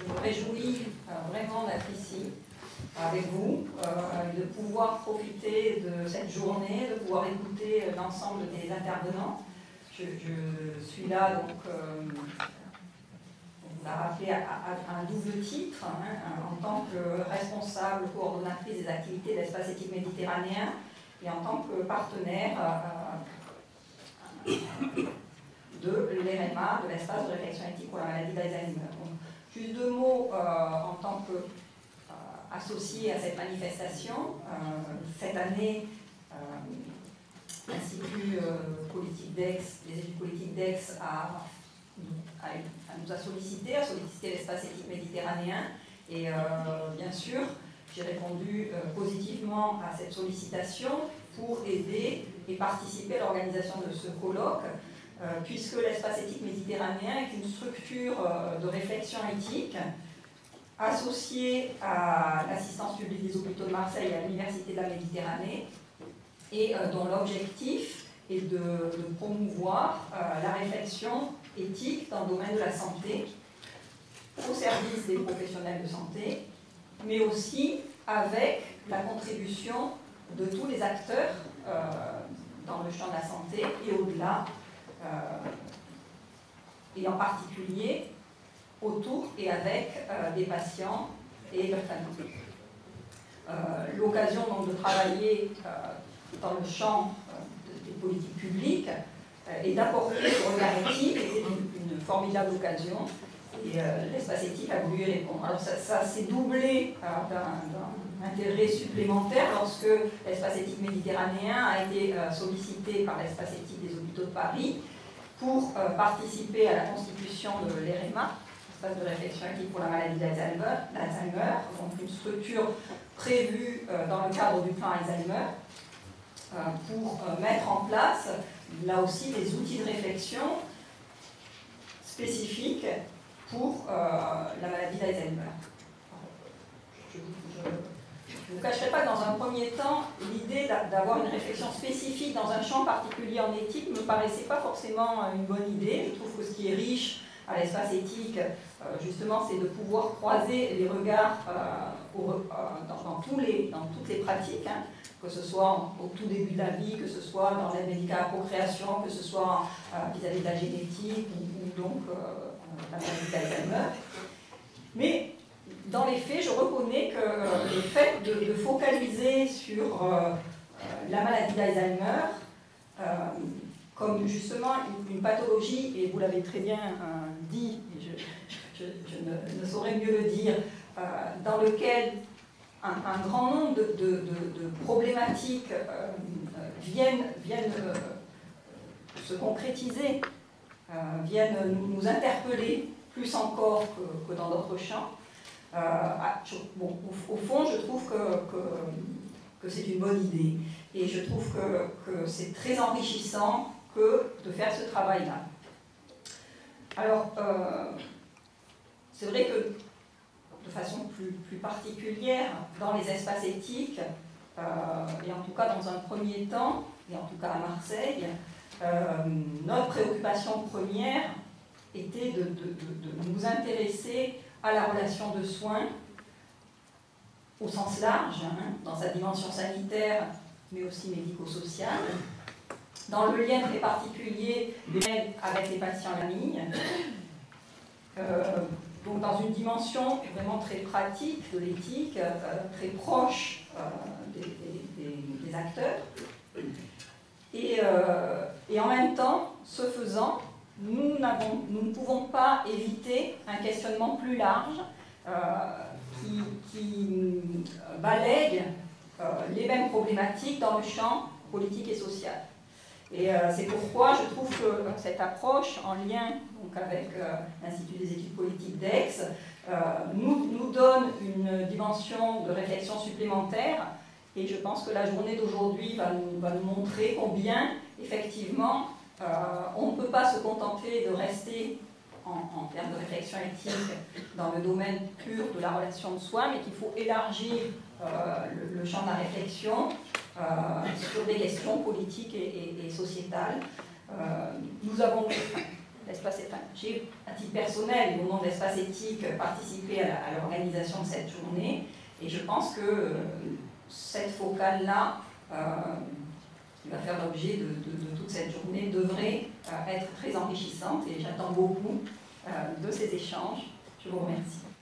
me réjouis vraiment d'être ici avec vous, de pouvoir profiter de cette journée, de pouvoir écouter l'ensemble des intervenants. Je suis là, donc, on l'a rappelé, à un double titre, en tant que responsable coordonnatrice des activités de l'espace éthique méditerranéen et en tant que partenaire de l'EREMA, de l'espace de réflexion éthique pour la maladie d'Alzheimer. Juste deux mots en tant qu'associé à cette manifestation. Cette année, l'Institut politique d'Aix, les études politiques d'Aix nous a sollicité l'espace éthique méditerranéen et bien sûr, j'ai répondu positivement à cette sollicitation pour aider et participer à l'organisation de ce colloque, puisque l'espace éthique méditerranéen est une structure de réflexion éthique associée à l'assistance publique des hôpitaux de Marseille et à l'Université de la Méditerranée, et dont l'objectif est de promouvoir la réflexion éthique dans le domaine de la santé, au service des professionnels de santé, mais aussi avec la contribution de tous les acteurs dans le champ de la santé et au-delà, et en particulier autour et avec des patients et leurs familles. L'occasion donc de travailler dans le champ des politiques publiques et d'apporter ce regard éthique était une formidable occasion. Et l'espace éthique a voulu y répondre. Alors ça s'est doublé d'un intérêt supplémentaire lorsque l'espace éthique méditerranéen a été sollicité par l'espace éthique des hôpitaux de Paris pour participer à la constitution de l'EREMA, l'espace de réflexion éthique pour la maladie d'Alzheimer, donc une structure prévue dans le cadre du plan Alzheimer, pour mettre en place là aussi des outils de réflexion spécifiques pour la maladie d'Alzheimer. Je ne vous cacherai pas que dans un premier temps, l'idée d'avoir une réflexion spécifique dans un champ particulier en éthique ne me paraissait pas forcément une bonne idée. Je trouve que ce qui est riche à l'espace éthique, justement, c'est de pouvoir croiser les regards dans toutes les pratiques, que ce soit au tout début de la vie, que ce soit dans l'aide médicale à la procréation, que ce soit vis-à-vis de la génétique ou donc la maladie d'Alzheimer. Mais dans les faits, je reconnais que le fait de focaliser sur la maladie d'Alzheimer comme justement une pathologie, et vous l'avez très bien dit, et je ne saurais mieux le dire, dans lequel un grand nombre de problématiques viennent se concrétiser, viennent nous interpeller plus encore que dans d'autres champs. Au fond, je trouve que c'est une bonne idée. Et je trouve que c'est très enrichissant de faire ce travail-là. Alors, c'est vrai que de façon plus particulière, dans les espaces éthiques, et en tout cas dans un premier temps, et en tout cas à Marseille, notre préoccupation première était de nous intéresser à la relation de soins au sens large, dans sa dimension sanitaire, mais aussi médico-sociale, dans le lien très particulier avec les patients et la famille, donc dans une dimension vraiment très pratique de l'éthique, très proche des acteurs. Et en même temps, ce faisant, nous ne pouvons pas éviter un questionnement plus large qui balaye les mêmes problématiques dans le champ politique et social. Et c'est pourquoi je trouve que cette approche, en lien donc, avec l'Institut des études politiques d'Aix, nous donne une dimension de réflexion supplémentaire. Et je pense que la journée d'aujourd'hui va nous montrer combien, effectivement, on ne peut pas se contenter de rester en termes de réflexion éthique dans le domaine pur de la relation de soins, mais qu'il faut élargir le champ de la réflexion sur des questions politiques et sociétales. Nous avons j'ai, à titre personnel et au nom de l'Espace Éthique, participé à l'organisation de cette journée, et je pense que cette focale-là, qui va faire l'objet de toute cette journée, devrait être très enrichissante, et j'attends beaucoup de ces échanges. Je vous remercie.